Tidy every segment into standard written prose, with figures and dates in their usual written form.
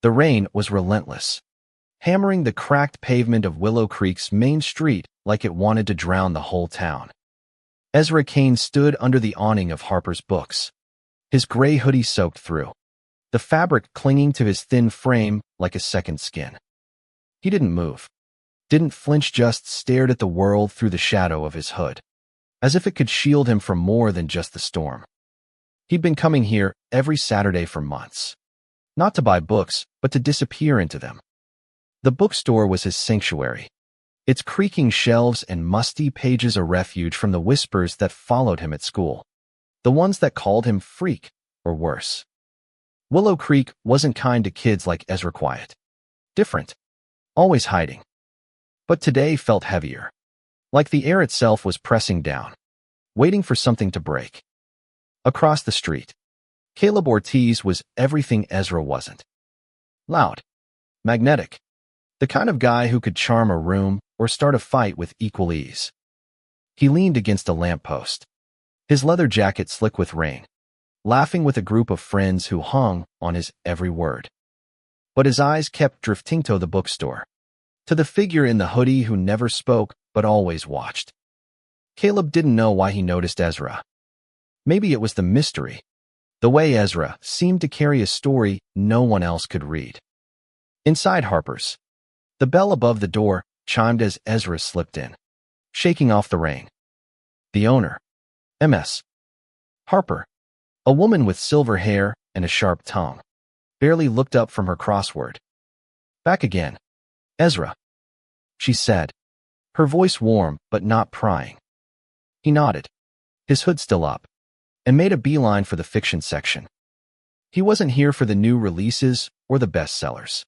The rain was relentless, hammering the cracked pavement of Willow Creek's main street like it wanted to drown the whole town. Ezra Kane stood under the awning of Harper's Books, his gray hoodie soaked through, the fabric clinging to his thin frame like a second skin. He didn't move, didn't flinch, just stared at the world through the shadow of his hood, as if it could shield him from more than just the storm. He'd been coming here every Saturday for months, not to buy books, but to disappear into them. The bookstore was his sanctuary, its creaking shelves and musty pages a refuge from the whispers that followed him at school, the ones that called him freak, or worse. Willow Creek wasn't kind to kids like Ezra. Quiet, different, always hiding. But today felt heavier, like the air itself was pressing down, waiting for something to break. Across the street, Caleb Ortiz was everything Ezra wasn't. Loud, magnetic, the kind of guy who could charm a room or start a fight with equal ease. He leaned against a lamppost, his leather jacket slick with rain, laughing with a group of friends who hung on his every word. But his eyes kept drifting to the bookstore, to the figure in the hoodie who never spoke but always watched. Caleb didn't know why he noticed Ezra. Maybe it was the mystery, the way Ezra seemed to carry a story no one else could read. Inside Harper's, the bell above the door chimed as Ezra slipped in, shaking off the rain. The owner, Ms. Harper, a woman with silver hair and a sharp tongue, barely looked up from her crossword. Back again, Ezra, she said, her voice warm but not prying. He nodded, his hood still up, and made a beeline for the fiction section. He wasn't here for the new releases or the bestsellers.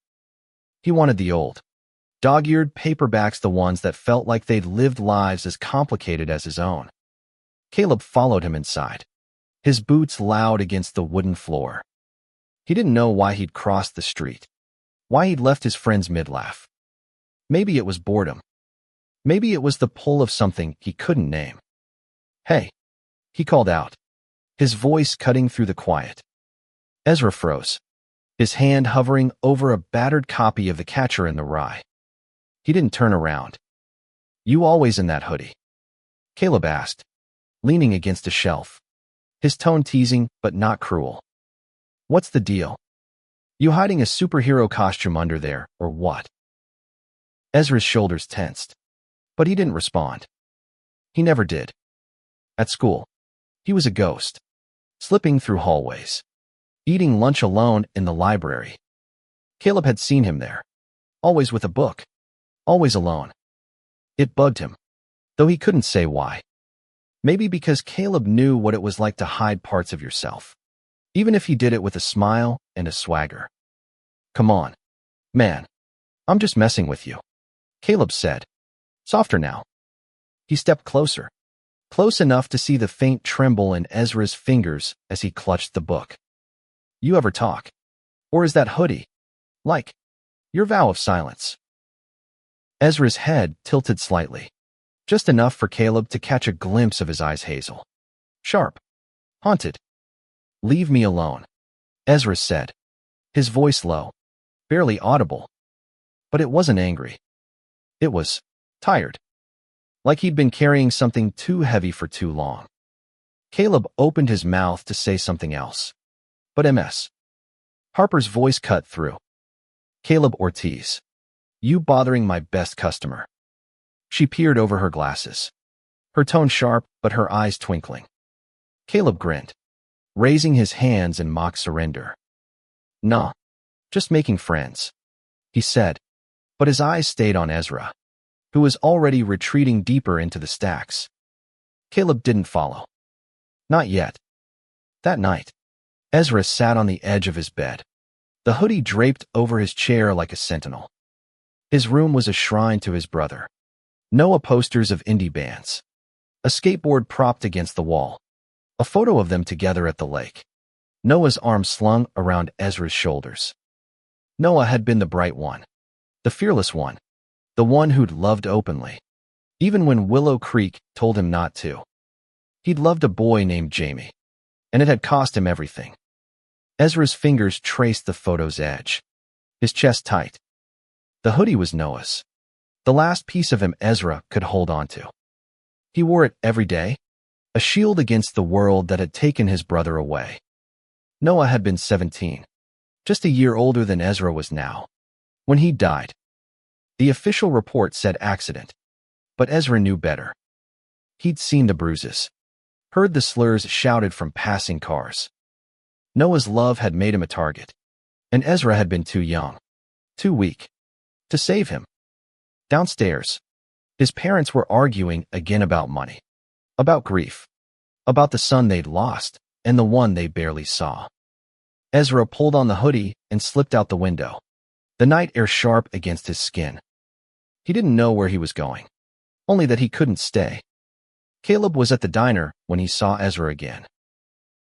He wanted the old, dog-eared paperbacks, the ones that felt like they'd lived lives as complicated as his own. Caleb followed him inside, his boots loud against the wooden floor. He didn't know why he'd crossed the street, why he'd left his friends mid-laugh. Maybe it was boredom. Maybe it was the pull of something he couldn't name. Hey, he called out, his voice cutting through the quiet. Ezra froze, his hand hovering over a battered copy of The Catcher in the Rye. He didn't turn around. You always in that hoodie? Caleb asked, leaning against a shelf, his tone teasing but not cruel. What's the deal? You hiding a superhero costume under there, or what? Ezra's shoulders tensed, but he didn't respond. He never did. At school, he was a ghost, slipping through hallways, eating lunch alone in the library. Caleb had seen him there, always with a book, always alone. It bugged him, though he couldn't say why. Maybe because Caleb knew what it was like to hide parts of yourself, even if he did it with a smile and a swagger. Come on, man. I'm just messing with you, Caleb said, softer now. He stepped closer, close enough to see the faint tremble in Ezra's fingers as he clutched the book. You ever talk? Or is that hoodie, like, your vow of silence? Ezra's head tilted slightly, just enough for Caleb to catch a glimpse of his eyes hazel. Sharp. Haunted. Leave me alone, Ezra said, his voice low, barely audible. But it wasn't angry. It was tired, like he'd been carrying something too heavy for too long. Caleb opened his mouth to say something else, but Ms. Harper's voice cut through. Caleb Ortiz, you bothering my best customer. She peered over her glasses, her tone sharp but her eyes twinkling. Caleb grinned, raising his hands in mock surrender. Nah, just making friends, he said, but his eyes stayed on Ezra, who was already retreating deeper into the stacks. Caleb didn't follow. Not yet. That night, Ezra sat on the edge of his bed, the hoodie draped over his chair like a sentinel. His room was a shrine to his brother. Noah posters of indie bands, a skateboard propped against the wall, a photo of them together at the lake. Noah's arm slung around Ezra's shoulders. Noah had been the bright one, the fearless one, the one who'd loved openly, even when Willow Creek told him not to. He'd loved a boy named Jamie, and it had cost him everything. Ezra's fingers traced the photo's edge, his chest tight. The hoodie was Noah's, the last piece of him Ezra could hold on to. He wore it every day, a shield against the world that had taken his brother away. Noah had been 17, just a year older than Ezra was now, when he died. The official report said accident, but Ezra knew better. He'd seen the bruises, heard the slurs shouted from passing cars. Noah's love had made him a target, and Ezra had been too young, too weak, to save him. Downstairs, his parents were arguing again about money, about grief, about the son they'd lost and the one they barely saw. Ezra pulled on the hoodie and slipped out the window, the night air sharp against his skin. He didn't know where he was going, only that he couldn't stay. Caleb was at the diner when he saw Ezra again.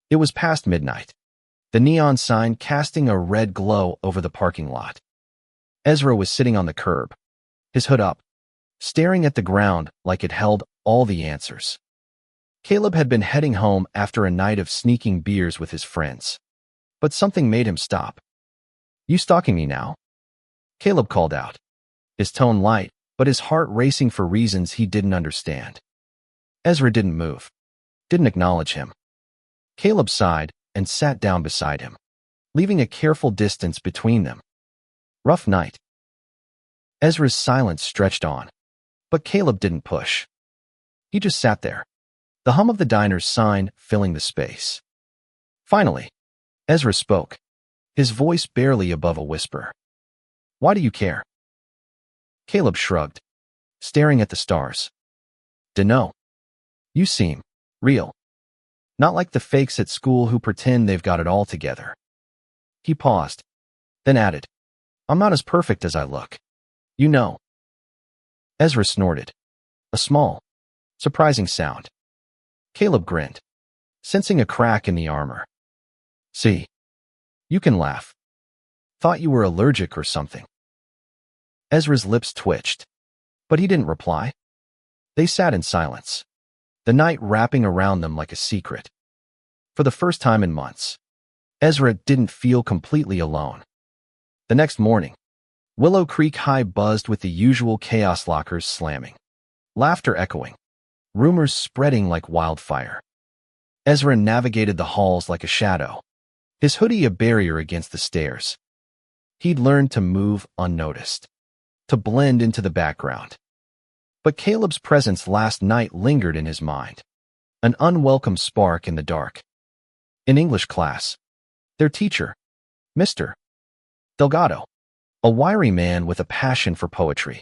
It was past midnight, the neon sign casting a red glow over the parking lot. Ezra was sitting on the curb, his hood up, staring at the ground like it held all the answers. Caleb had been heading home after a night of sneaking beers with his friends, but something made him stop. "You stalking me now?" Caleb called out, his tone light, but his heart racing for reasons he didn't understand. Ezra didn't move, didn't acknowledge him. Caleb sighed and sat down beside him, leaving a careful distance between them. Rough night. Ezra's silence stretched on, but Caleb didn't push. He just sat there, the hum of the diner's sign filling the space. Finally, Ezra spoke, his voice barely above a whisper. "Why do you care?" Caleb shrugged, staring at the stars. "Dunno. You seem real. Not like the fakes at school who pretend they've got it all together." He paused, then added, "I'm not as perfect as I look. You know." Ezra snorted, a small, surprising sound. Caleb grinned, sensing a crack in the armor. "See, you can laugh. Thought you were allergic or something." Ezra's lips twitched, but he didn't reply. They sat in silence, the night wrapping around them like a secret. For the first time in months, Ezra didn't feel completely alone. The next morning, Willow Creek High buzzed with the usual chaos, lockers slamming, laughter echoing, rumors spreading like wildfire. Ezra navigated the halls like a shadow, his hoodie a barrier against the stairs. He'd learned to move unnoticed, to blend into the background. But Caleb's presence last night lingered in his mind, an unwelcome spark in the dark. In English class, their teacher, Mr. Delgado, a wiry man with a passion for poetry,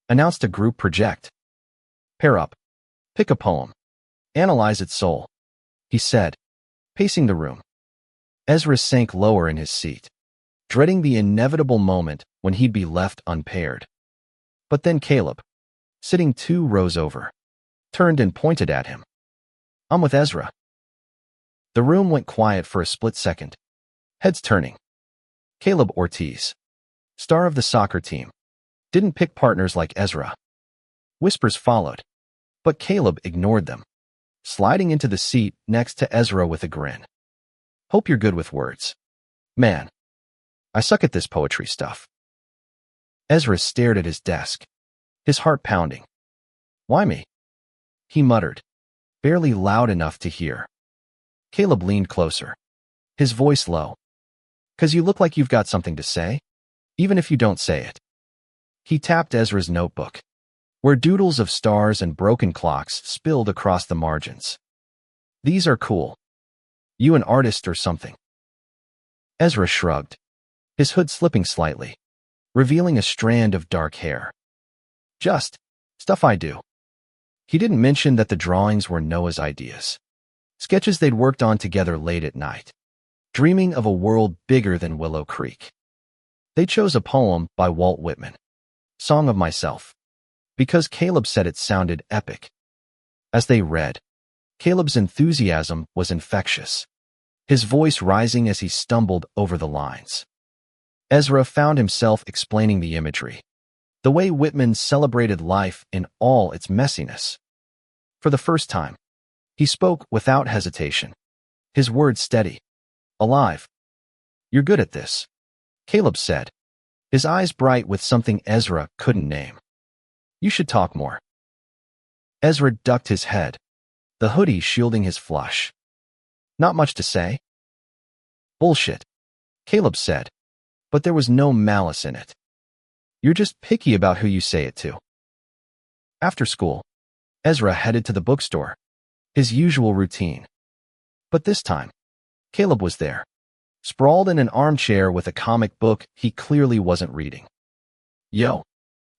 announced a group project. "Pair up, pick a poem, analyze its soul," he said, pacing the room. Ezra sank lower in his seat, dreading the inevitable moment when he'd be left unpaired. But then Caleb, sitting 2 rows over, turned and pointed at him. "I'm with Ezra." The room went quiet for a split second, heads turning. Caleb Ortiz, star of the soccer team, didn't pick partners like Ezra. Whispers followed, but Caleb ignored them, sliding into the seat next to Ezra with a grin. "Hope you're good with words. Man, I suck at this poetry stuff." Ezra stared at his desk, his heart pounding. "Why me?" he muttered, barely loud enough to hear. Caleb leaned closer, his voice low. "'Cause you look like you've got something to say, even if you don't say it." He tapped Ezra's notebook, where doodles of stars and broken clocks spilled across the margins. "These are cool. You an artist or something?" Ezra shrugged, his hood slipping slightly, revealing a strand of dark hair. "Just stuff I do." He didn't mention that the drawings were Noah's ideas, sketches they'd worked on together late at night, dreaming of a world bigger than Willow Creek. They chose a poem by Walt Whitman, "Song of Myself," because Caleb said it sounded epic. As they read, Caleb's enthusiasm was infectious, his voice rising as he stumbled over the lines. Ezra found himself explaining the imagery, the way Whitman celebrated life in all its messiness. For the first time, he spoke without hesitation, his words steady, alive. "You're good at this," Caleb said, his eyes bright with something Ezra couldn't name. You should talk more. Ezra ducked his head, the hoodie shielding his flush. Not much to say? Bullshit, Caleb said, but there was no malice in it. You're just picky about who you say it to. After school, Ezra headed to the bookstore, his usual routine. But this time, Caleb was there, sprawled in an armchair with a comic book he clearly wasn't reading. Yo,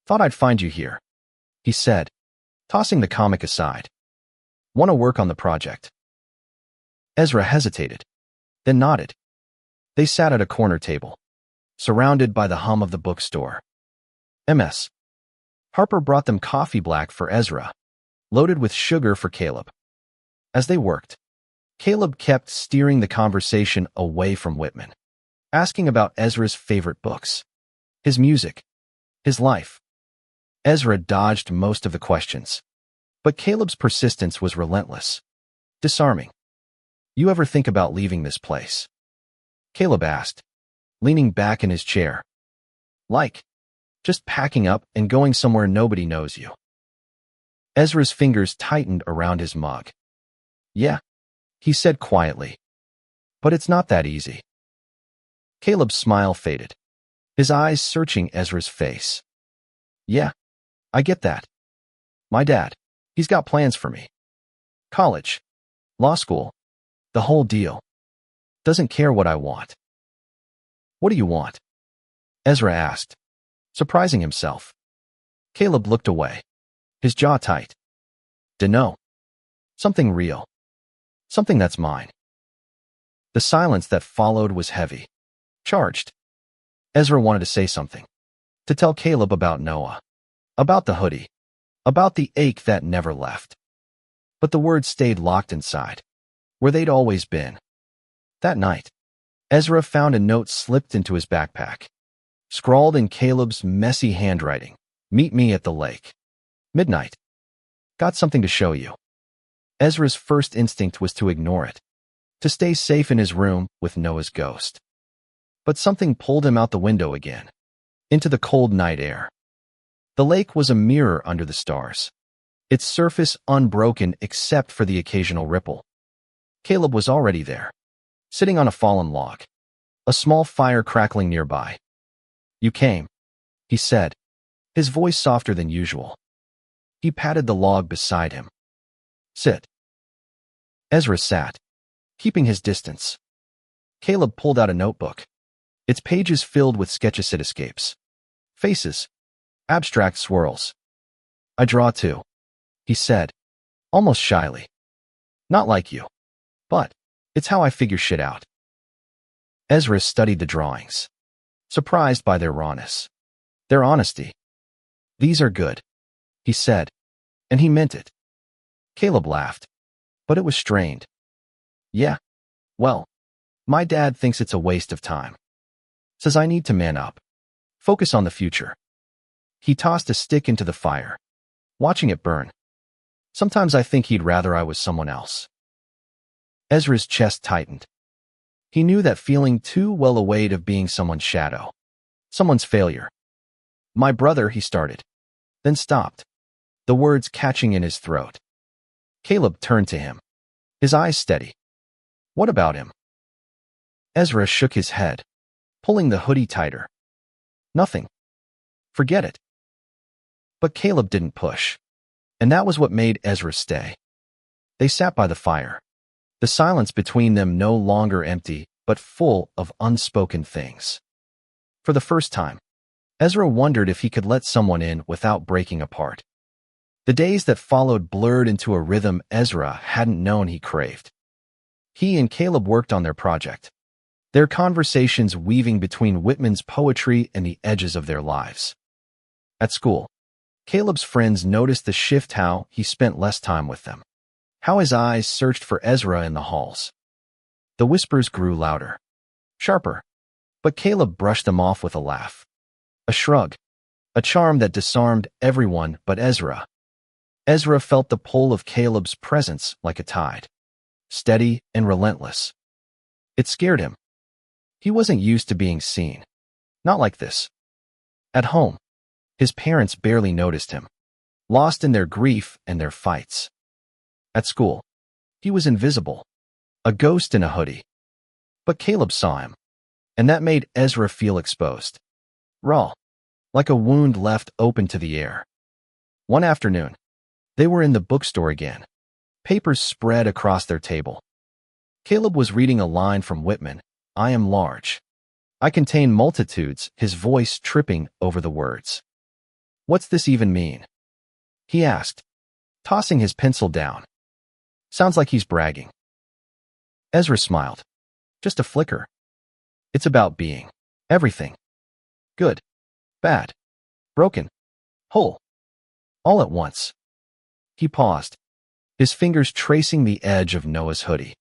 thought I'd find you here, he said, tossing the comic aside. Want to work on the project? Ezra hesitated, then nodded. They sat at a corner table, surrounded by the hum of the bookstore. Ms. Harper brought them coffee black for Ezra, loaded with sugar for Caleb. As they worked, Caleb kept steering the conversation away from Whitman, asking about Ezra's favorite books, his music, his life. Ezra dodged most of the questions, but Caleb's persistence was relentless, disarming. You ever think about leaving this place? Caleb asked, leaning back in his chair. Like, just packing up and going somewhere nobody knows you. Ezra's fingers tightened around his mug. Yeah, he said quietly. But it's not that easy. Caleb's smile faded, his eyes searching Ezra's face. Yeah, I get that. My dad, he's got plans for me. College, law school, the whole deal. Doesn't care what I want. What do you want? Ezra asked, surprising himself. Caleb looked away, his jaw tight. Dunno. Something real. Something that's mine. The silence that followed was heavy, charged. Ezra wanted to say something, to tell Caleb about Noah, about the hoodie, about the ache that never left. But the words stayed locked inside, where they'd always been. That night, Ezra found a note slipped into his backpack, scrawled in Caleb's messy handwriting. Meet me at the lake. Midnight. Got something to show you. Ezra's first instinct was to ignore it, to stay safe in his room with Noah's ghost. But something pulled him out the window again, into the cold night air. The lake was a mirror under the stars, its surface unbroken except for the occasional ripple. Caleb was already there, sitting on a fallen log, a small fire crackling nearby. You came, he said, his voice softer than usual. He patted the log beside him. Sit. Ezra sat, keeping his distance. Caleb pulled out a notebook, its pages filled with sketches cityscapes, faces, abstract swirls. I draw too, he said, almost shyly. Not like you, but it's how I figure shit out. Ezra studied the drawings, surprised by their rawness, their honesty. These are good, he said, and he meant it. Caleb laughed, but it was strained. Yeah, well, my dad thinks it's a waste of time. Says I need to man up, focus on the future. He tossed a stick into the fire, watching it burn. Sometimes I think he'd rather I was someone else. Ezra's chest tightened. He knew that feeling too well away of being someone's shadow, someone's failure. My brother, he started, then stopped, the words catching in his throat. Caleb turned to him, his eyes steady. What about him? Ezra shook his head, pulling the hoodie tighter. Nothing. Forget it. But Caleb didn't push, and that was what made Ezra stay. They sat by the fire, the silence between them no longer empty, but full of unspoken things. For the first time, Ezra wondered if he could let someone in without breaking apart. The days that followed blurred into a rhythm Ezra hadn't known he craved. He and Caleb worked on their project, their conversations weaving between Whitman's poetry and the edges of their lives. At school, Caleb's friends noticed the shift, how he spent less time with them, how his eyes searched for Ezra in the halls. The whispers grew louder, sharper, but Caleb brushed them off with a laugh, a shrug, a charm that disarmed everyone but Ezra. Ezra felt the pull of Caleb's presence like a tide, steady and relentless. It scared him. He wasn't used to being seen. Not like this. At home, his parents barely noticed him, lost in their grief and their fights. At school, he was invisible, a ghost in a hoodie. But Caleb saw him, and that made Ezra feel exposed. Raw, like a wound left open to the air. One afternoon, they were in the bookstore again, papers spread across their table. Caleb was reading a line from Whitman, "I am large. I contain multitudes," his voice tripping over the words. "What's this even mean?" he asked, tossing his pencil down. "Sounds like he's bragging." Ezra smiled. "Just a flicker. It's about being everything. Good, bad, broken, whole, all at once." He paused, his fingers tracing the edge of Noah's hoodie.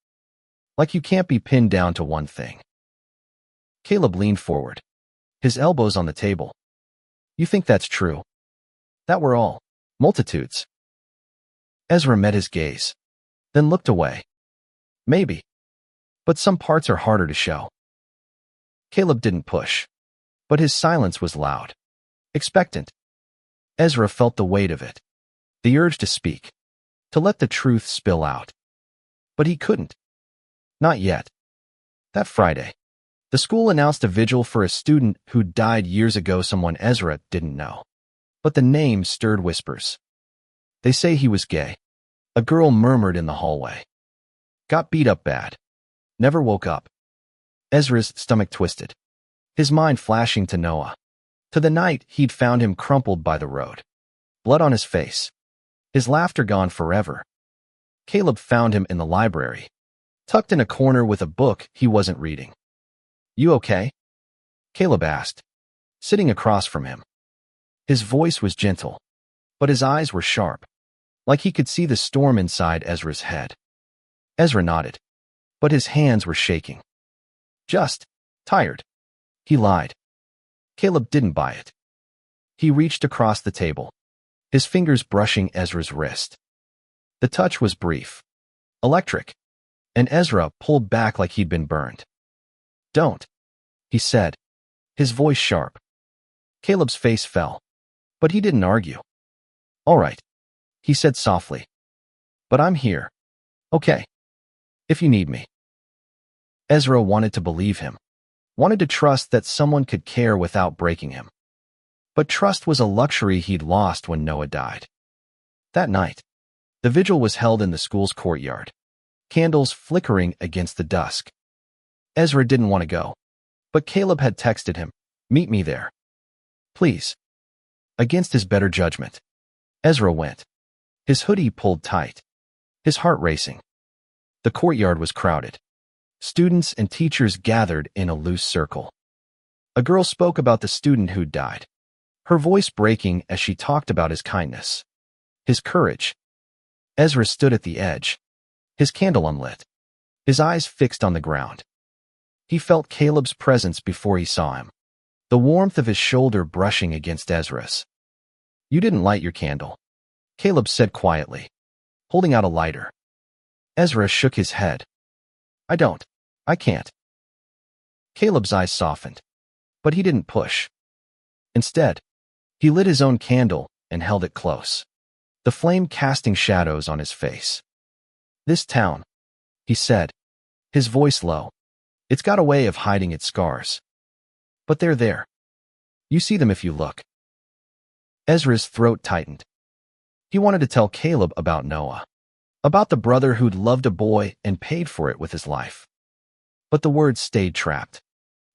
"Like you can't be pinned down to one thing." Caleb leaned forward, his elbows on the table. "You think that's true? That we're all multitudes?" Ezra met his gaze, then looked away. "Maybe. But some parts are harder to show." Caleb didn't push, but his silence was loud, expectant. Ezra felt the weight of it, the urge to speak, to let the truth spill out. But he couldn't. Not yet. That Friday, the school announced a vigil for a student who died years ago, someone Ezra didn't know. But the name stirred whispers. "They say he was gay," a girl murmured in the hallway. "Got beat up bad. Never woke up." Ezra's stomach twisted, his mind flashing to Noah, to the night he'd found him crumpled by the road, blood on his face, his laughter gone forever. Caleb found him in the library, tucked in a corner with a book he wasn't reading. "You okay?" Caleb asked, sitting across from him. His voice was gentle, but his eyes were sharp, like he could see the storm inside Ezra's head. Ezra nodded, but his hands were shaking. "Just tired," he lied. Caleb didn't buy it. He reached across the table, his fingers brushing Ezra's wrist. The touch was brief, electric, and Ezra pulled back like he'd been burned. "Don't," he said, his voice sharp. Caleb's face fell, but he didn't argue. "All right," he said softly. "But I'm here. Okay. If you need me." Ezra wanted to believe him, wanted to trust that someone could care without breaking him. But trust was a luxury he'd lost when Noah died. That night, the vigil was held in the school's courtyard, candles flickering against the dusk. Ezra didn't want to go, but Caleb had texted him, "Meet me there. Please." Against his better judgment, Ezra went, his hoodie pulled tight, his heart racing. The courtyard was crowded. Students and teachers gathered in a loose circle. A girl spoke about the student who'd died, her voice breaking as she talked about his kindness, his courage. Ezra stood at the edge, his candle unlit, his eyes fixed on the ground. He felt Caleb's presence before he saw him, the warmth of his shoulder brushing against Ezra's. "You didn't light your candle," Caleb said quietly, holding out a lighter. Ezra shook his head. I can't." Caleb's eyes softened, but he didn't push. Instead, he lit his own candle and held it close, the flame casting shadows on his face. "This town," he said, his voice low, "it's got a way of hiding its scars. But they're there. You see them if you look." Ezra's throat tightened. He wanted to tell Caleb about Noah, about the brother who'd loved a boy and paid for it with his life. But the words stayed trapped,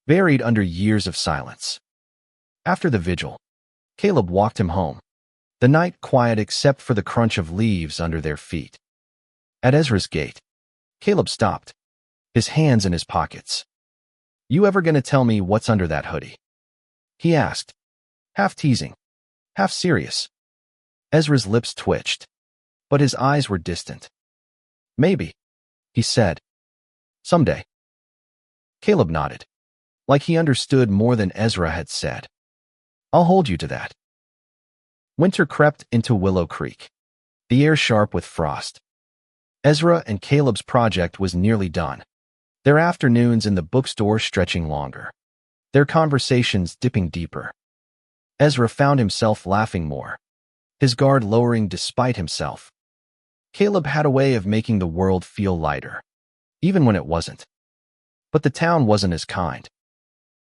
buried under years of silence. After the vigil, Caleb walked him home, the night quiet except for the crunch of leaves under their feet. At Ezra's gate, Caleb stopped, his hands in his pockets. "You ever gonna tell me what's under that hoodie?" he asked, half teasing, half serious. Ezra's lips twitched, but his eyes were distant. "Maybe," he said. "Someday." Caleb nodded, like he understood more than Ezra had said. "I'll hold you to that." Winter crept into Willow Creek, the air sharp with frost. Ezra and Caleb's project was nearly done, their afternoons in the bookstore stretching longer, their conversations dipping deeper. Ezra found himself laughing more, his guard lowering despite himself. Caleb had a way of making the world feel lighter, even when it wasn't. But the town wasn't as kind.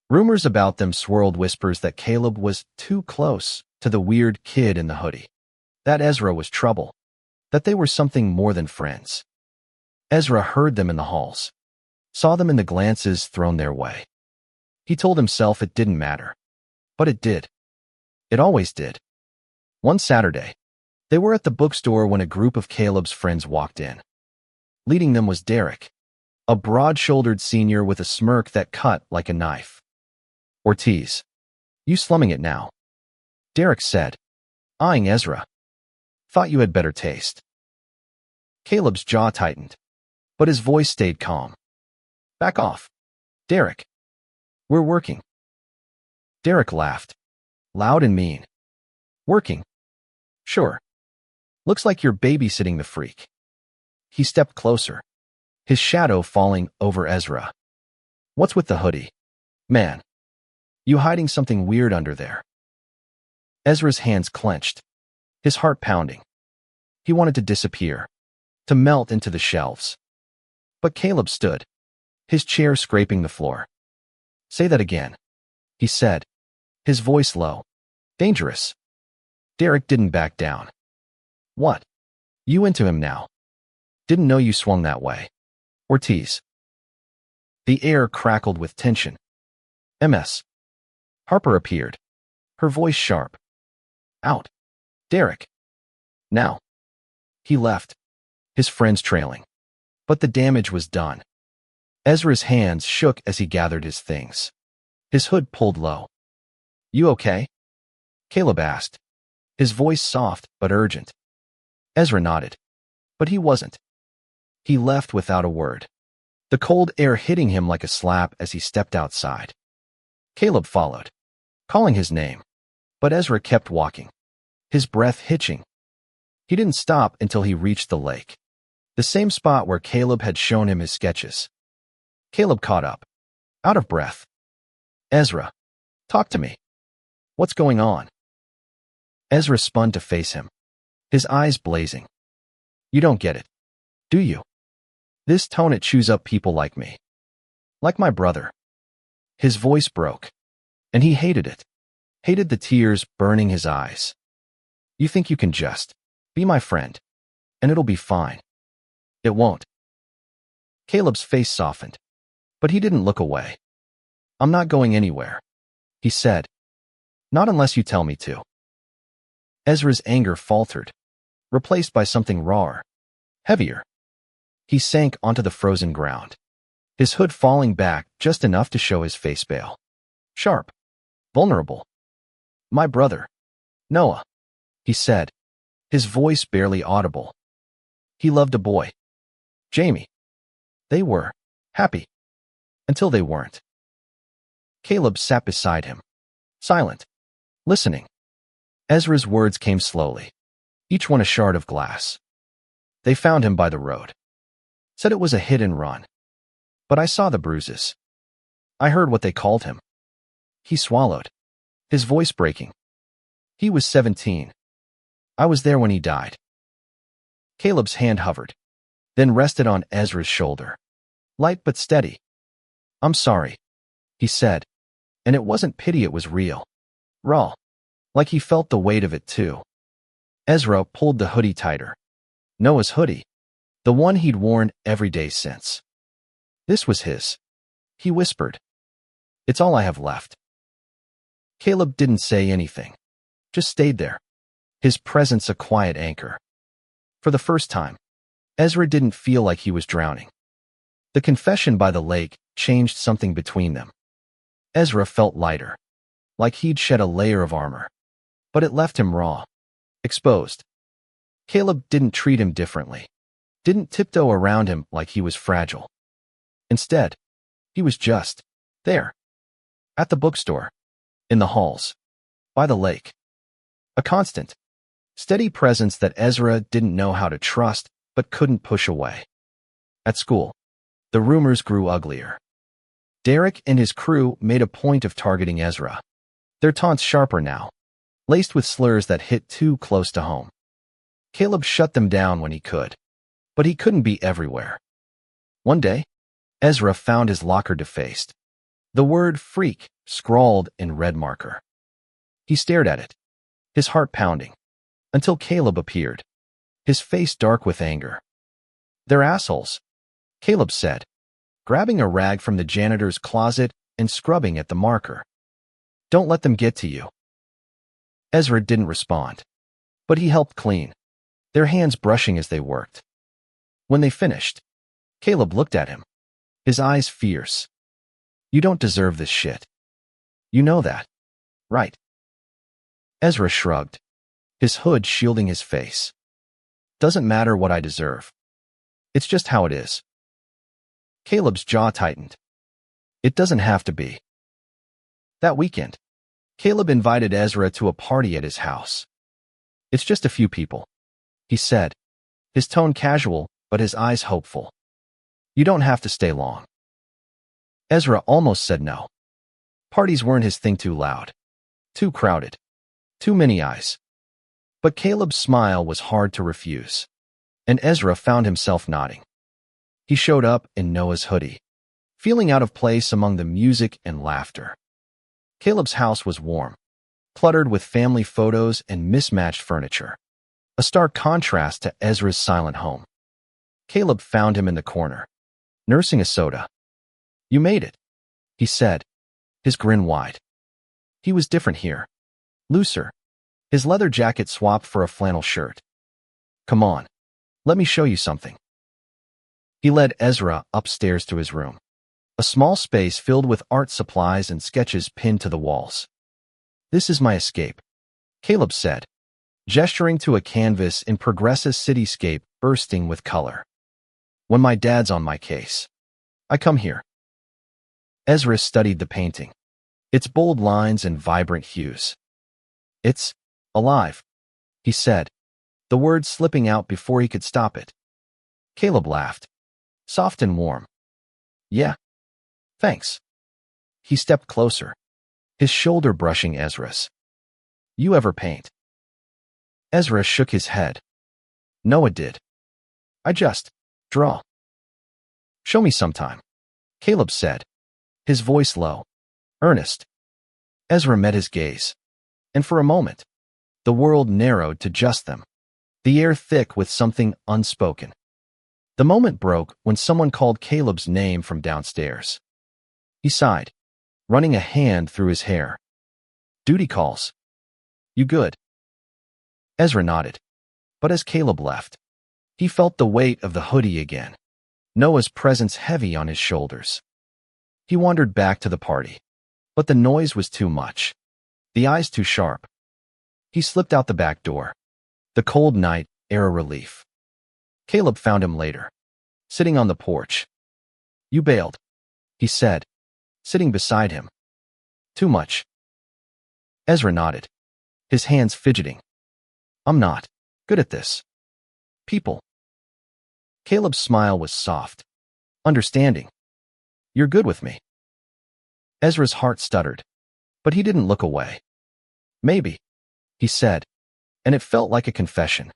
Rumors about them swirled, whispers that Caleb was too close to the weird kid in the hoodie, that Ezra was trouble, that they were something more than friends. Ezra heard them in the halls, saw them in the glances thrown their way. He told himself it didn't matter. But it did. It always did. One Saturday, they were at the bookstore when a group of Caleb's friends walked in. Leading them was Derek, a broad-shouldered senior with a smirk that cut like a knife. "Ortiz, you slumming it now," Derek said, eyeing Ezra. "Thought you had better taste." Caleb's jaw tightened, but his voice stayed calm. "Back off, Derek. We're working." Derek laughed, loud and mean. "Working? Sure. Looks like you're babysitting the freak." He stepped closer, his shadow falling over Ezra. "What's with the hoodie? Man, you hiding something weird under there?" Ezra's hands clenched, his heart pounding. He wanted to disappear, to melt into the shelves. But Caleb stood, his chair scraping the floor. "Say that again," he said, his voice low. "Dangerous." Derek didn't back down. "What? You into him now? Didn't know you swung that way. Ortiz." The air crackled with tension. "MS." Harper appeared, her voice sharp. "Out. Derek. Now." He left, his friends trailing. But the damage was done. Ezra's hands shook as he gathered his things. His hood pulled low. "You okay?" Caleb asked, his voice soft but urgent. Ezra nodded, but he wasn't. He left without a word, the cold air hitting him like a slap as he stepped outside. Caleb followed, calling his name, but Ezra kept walking, his breath hitching. He didn't stop until he reached the lake, the same spot where Caleb had shown him his sketches. Caleb caught up, out of breath. "Ezra, talk to me. What's going on?" Ezra spun to face him, his eyes blazing. "You don't get it, do you? This tone, it chews up people like me. Like my brother." His voice broke, and he hated it, hated the tears burning his eyes. "You think you can just be my friend, and it'll be fine. It won't." Caleb's face softened, but he didn't look away. "I'm not going anywhere," he said. "Not unless you tell me to." Ezra's anger faltered, replaced by something rawer, heavier. He sank onto the frozen ground, his hood falling back just enough to show his face pale, sharp, vulnerable. "My brother, Noah," he said, his voice barely audible. "He loved a boy, Jamie. They were happy until they weren't." Caleb sat beside him, silent, listening. Ezra's words came slowly, each one a shard of glass. "They found him by the road. Said it was a hit and run. But I saw the bruises. I heard what they called him." He swallowed, his voice breaking. "He was 17. I was there when he died." Caleb's hand hovered, then rested on Ezra's shoulder, light but steady. "I'm sorry," he said, and it wasn't pity, it was real, raw, like he felt the weight of it too. Ezra pulled the hoodie tighter. Noah's hoodie, the one he'd worn every day since. This was his. He whispered, "It's all I have left." Caleb didn't say anything, just stayed there, his presence a quiet anchor. For the first time, Ezra didn't feel like he was drowning. The confession by the lake changed something between them. Ezra felt lighter, like he'd shed a layer of armor, but it left him raw, exposed. Caleb didn't treat him differently, didn't tiptoe around him like he was fragile. Instead, he was just there, at the bookstore, in the halls, by the lake. A constant, steady presence that Ezra didn't know how to trust but couldn't push away. At school, the rumors grew uglier. Derek and his crew made a point of targeting Ezra, their taunts sharper now, laced with slurs that hit too close to home. Caleb shut them down when he could, but he couldn't be everywhere. One day, Ezra found his locker defaced. The word freak scrawled in red marker. He stared at it, his heart pounding, until Caleb appeared, his face dark with anger. "They're assholes," Caleb said, grabbing a rag from the janitor's closet and scrubbing at the marker. "Don't let them get to you." Ezra didn't respond, but he helped clean, their hands brushing as they worked. When they finished, Caleb looked at him, his eyes fierce. "You don't deserve this shit. You know that, right?" Ezra shrugged, his hood shielding his face. "Doesn't matter what I deserve. It's just how it is." Caleb's jaw tightened. "It doesn't have to be." That weekend, Caleb invited Ezra to a party at his house. "It's just a few people," he said, his tone casual but his eyes hopeful. "You don't have to stay long." Ezra almost said no. Parties weren't his thing, too loud, too crowded, too many eyes. But Caleb's smile was hard to refuse, and Ezra found himself nodding. He showed up in Noah's hoodie, feeling out of place among the music and laughter. Caleb's house was warm, cluttered with family photos and mismatched furniture, a stark contrast to Ezra's silent home. Caleb found him in the corner, nursing a soda. "You made it," he said, his grin wide. He was different here, looser, his leather jacket swapped for a flannel shirt. "Come on, let me show you something." He led Ezra upstairs to his room, a small space filled with art supplies and sketches pinned to the walls. "This is my escape," Caleb said, gesturing to a canvas in Progressa's cityscape bursting with color. "When my dad's on my case, I come here." Ezra studied the painting, its bold lines and vibrant hues. "It's alive," he said, the words slipping out before he could stop it. Caleb laughed, soft and warm. "Yeah, thanks." He stepped closer, his shoulder brushing Ezra's. "You ever paint?" Ezra shook his head. "Noah did. I just draw." "Show me sometime," Caleb said, his voice low, earnest. Ezra met his gaze, and for a moment, the world narrowed to just them, the air thick with something unspoken. The moment broke when someone called Caleb's name from downstairs. He sighed, running a hand through his hair. "Duty calls. You good?" Ezra nodded, but as Caleb left, he felt the weight of the hoodie again, Noah's presence heavy on his shoulders. He wandered back to the party, but the noise was too much, the eyes too sharp. He slipped out the back door, the cold night air a relief. Caleb found him later, sitting on the porch. "You bailed," he said, sitting beside him. "Too much." Ezra nodded, his hands fidgeting. "I'm not good at this. People." Caleb's smile was soft, understanding. "You're good with me." Ezra's heart stuttered, but he didn't look away. "Maybe," he said, and it felt like a confession.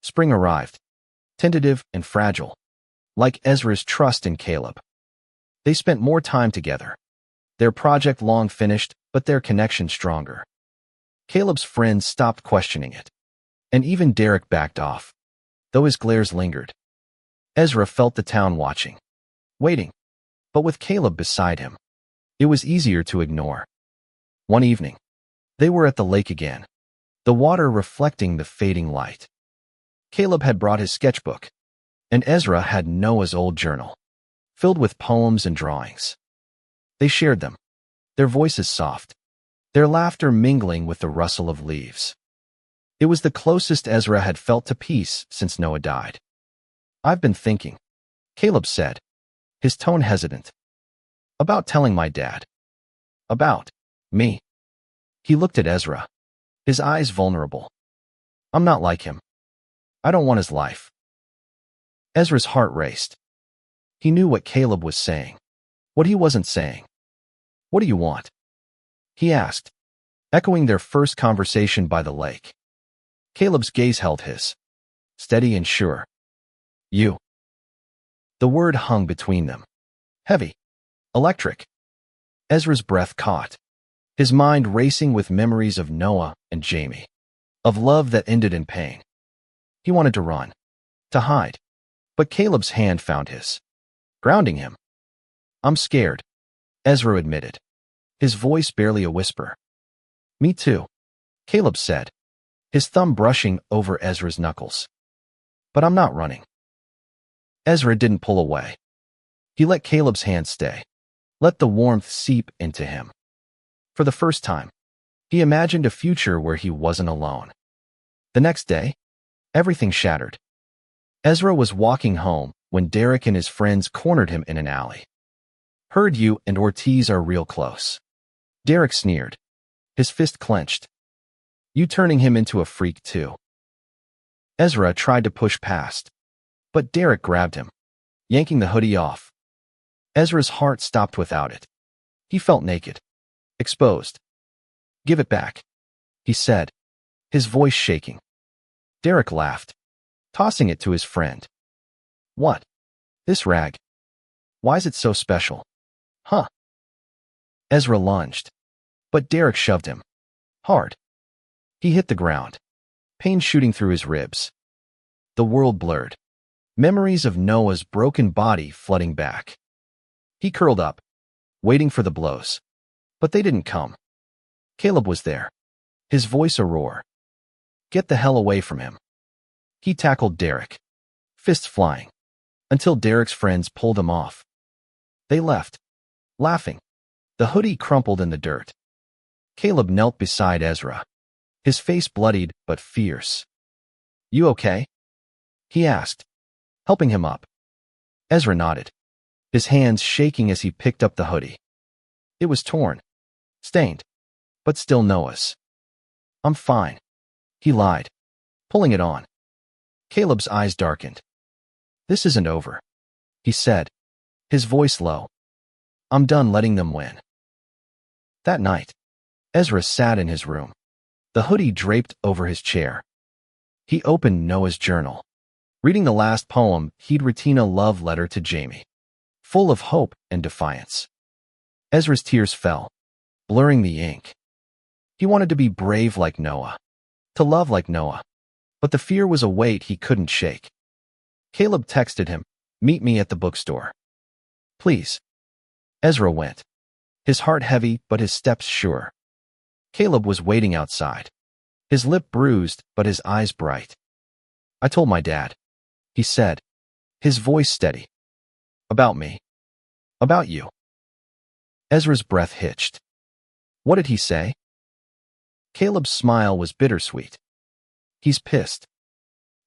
Spring arrived, tentative and fragile, like Ezra's trust in Caleb. They spent more time together, their project long finished, but their connection stronger. Caleb's friends stopped questioning it, and even Derek backed off, though his glares lingered. Ezra felt the town watching, waiting, but with Caleb beside him, it was easier to ignore. One evening, they were at the lake again, the water reflecting the fading light. Caleb had brought his sketchbook, and Ezra had Noah's old journal, filled with poems and drawings. They shared them, their voices soft, their laughter mingling with the rustle of leaves. It was the closest Ezra had felt to peace since Noah died. "I've been thinking," Caleb said, his tone hesitant, "about telling my dad. About me." He looked at Ezra, his eyes vulnerable. "I'm not like him. I don't want his life." Ezra's heart raced. He knew what Caleb was saying, what he wasn't saying. "What do you want?" he asked, echoing their first conversation by the lake. Caleb's gaze held his, steady and sure. You. The word hung between them. Heavy. Electric. Ezra's breath caught, his mind racing with memories of Noah and Jamie, of love that ended in pain. He wanted to run, to hide, but Caleb's hand found his, grounding him. I'm scared, Ezra admitted, his voice barely a whisper. Me too, Caleb said, his thumb brushing over Ezra's knuckles. But I'm not running. Ezra didn't pull away. He let Caleb's hand stay, let the warmth seep into him. For the first time, he imagined a future where he wasn't alone. The next day, everything shattered. Ezra was walking home when Derek and his friends cornered him in an alley. Heard you and Ortiz are real close. Derek sneered, his fist clenched. You turning him into a freak too. Ezra tried to push past, but Derek grabbed him, yanking the hoodie off. Ezra's heart stopped without it. He felt naked, exposed. Give it back, he said, his voice shaking. Derek laughed, tossing it to his friend. What? This rag? Why's it so special? Huh? Ezra lunged, but Derek shoved him. Hard. He hit the ground, pain shooting through his ribs. The world blurred, memories of Noah's broken body flooding back. He curled up, waiting for the blows, but they didn't come. Caleb was there, his voice a roar. Get the hell away from him. He tackled Derek, fists flying, until Derek's friends pulled him off. They left, laughing. The hoodie crumpled in the dirt. Caleb knelt beside Ezra, his face bloodied but fierce. You okay? He asked, helping him up. Ezra nodded, his hands shaking as he picked up the hoodie. It was torn, stained, but still Noah's. I'm fine, he lied, pulling it on. Caleb's eyes darkened. This isn't over, he said, his voice low. I'm done letting them win. That night, Ezra sat in his room, the hoodie draped over his chair. He opened Noah's journal, reading the last poem he'd written, a love letter to Jamie, full of hope and defiance. Ezra's tears fell, blurring the ink. He wanted to be brave like Noah, to love like Noah, but the fear was a weight he couldn't shake. Caleb texted him, meet me at the bookstore. Please. Ezra went, his heart heavy but his steps sure. Caleb was waiting outside, his lip bruised but his eyes bright. I told my dad, he said, his voice steady. About me. About you. Ezra's breath hitched. What did he say? Caleb's smile was bittersweet. He's pissed.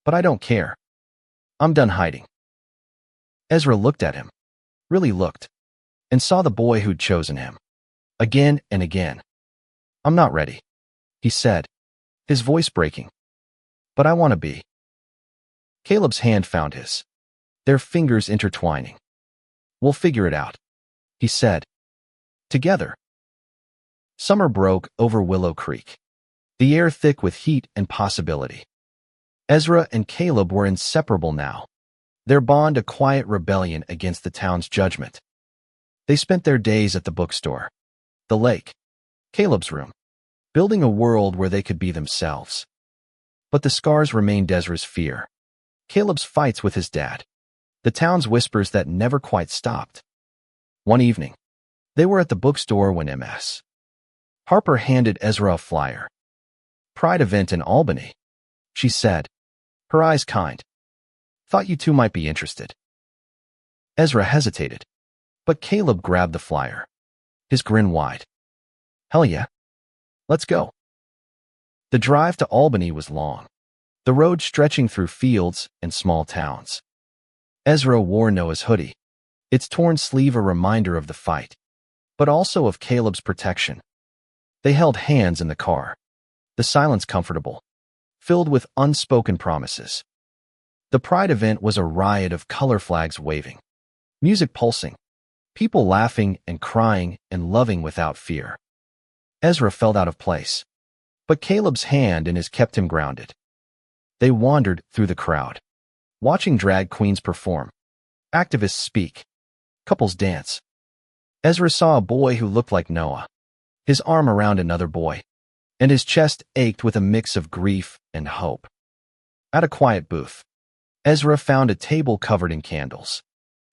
But I don't care. I'm done hiding. Ezra looked at him, really looked, and saw the boy who'd chosen him. Again and again. I'm not ready, he said, his voice breaking. But I want to be. Caleb's hand found his, their fingers intertwining. We'll figure it out, he said. Together. Summer broke over Willow Creek, the air thick with heat and possibility. Ezra and Caleb were inseparable now, their bond a quiet rebellion against the town's judgment. They spent their days at the bookstore, the lake, Caleb's room, building a world where they could be themselves. But the scars remained Ezra's fear, Caleb's fights with his dad, the town's whispers that never quite stopped. One evening, they were at the bookstore when Ms. Harper handed Ezra a flyer. Pride event in Albany, she said, her eyes kind. Thought you two might be interested. Ezra hesitated, but Caleb grabbed the flyer, his grin wide. Hell yeah. Let's go. The drive to Albany was long, the road stretching through fields and small towns. Ezra wore Noah's hoodie, its torn sleeve a reminder of the fight, but also of Caleb's protection. They held hands in the car, the silence comfortable, filled with unspoken promises. The Pride event was a riot of color flags waving, music pulsing, people laughing and crying and loving without fear. Ezra felt out of place, but Caleb's hand in his kept him grounded. They wandered through the crowd, watching drag queens perform, activists speak, couples dance. Ezra saw a boy who looked like Noah, his arm around another boy, and his chest ached with a mix of grief and hope. At a quiet booth, Ezra found a table covered in candles,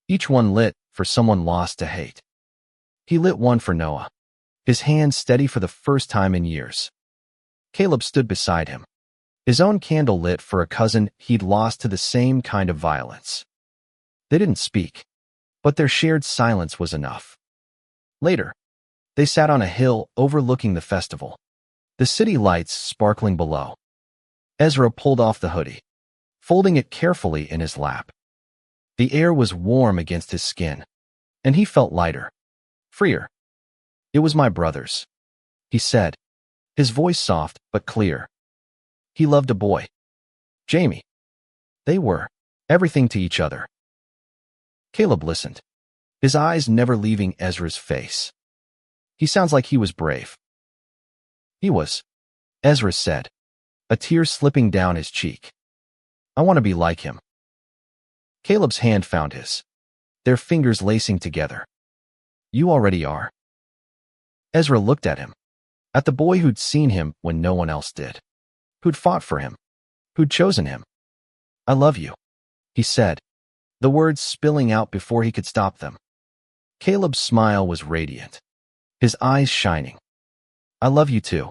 each one lit for someone lost to hate. He lit one for Noah, his hand steady for the first time in years. Caleb stood beside him, his own candle lit for a cousin he'd lost to the same kind of violence. They didn't speak, but their shared silence was enough. Later, they sat on a hill overlooking the festival, the city lights sparkling below. Ezra pulled off the hoodie, folding it carefully in his lap. The air was warm against his skin, and he felt lighter, freer. "It was my brother's," he said, his voice soft but clear. "He loved a boy. Jamie. They were everything to each other." Caleb listened, his eyes never leaving Ezra's face. "He sounds like he was brave." "He was," Ezra said, a tear slipping down his cheek. "I want to be like him." Caleb's hand found his, their fingers lacing together. "You already are." Ezra looked at him, at the boy who'd seen him when no one else did, who'd fought for him, who'd chosen him. "I love you," he said, the words spilling out before he could stop them. Caleb's smile was radiant, his eyes shining. "I love you too."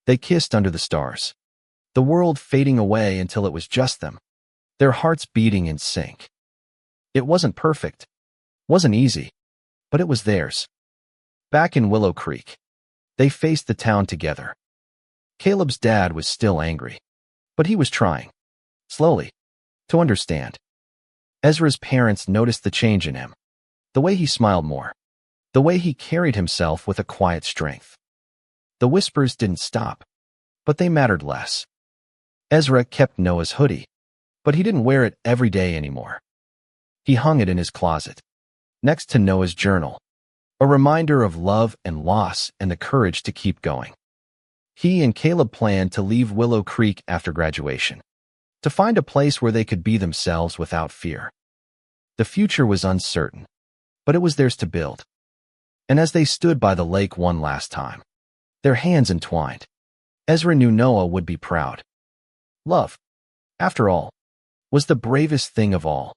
They kissed under the stars, the world fading away until it was just them, their hearts beating in sync. It wasn't perfect, wasn't easy, but it was theirs. Back in Willow Creek, they faced the town together. Caleb's dad was still angry, but he was trying, slowly, to understand. Ezra's parents noticed the change in him, the way he smiled more, the way he carried himself with a quiet strength. The whispers didn't stop, but they mattered less. Ezra kept Noah's hoodie, but he didn't wear it every day anymore. He hung it in his closet, next to Noah's journal, a reminder of love and loss and the courage to keep going. He and Caleb planned to leave Willow Creek after graduation, to find a place where they could be themselves without fear. The future was uncertain, but it was theirs to build. And as they stood by the lake one last time, their hands entwined, Ezra knew Noah would be proud. Love, after all, was the bravest thing of all.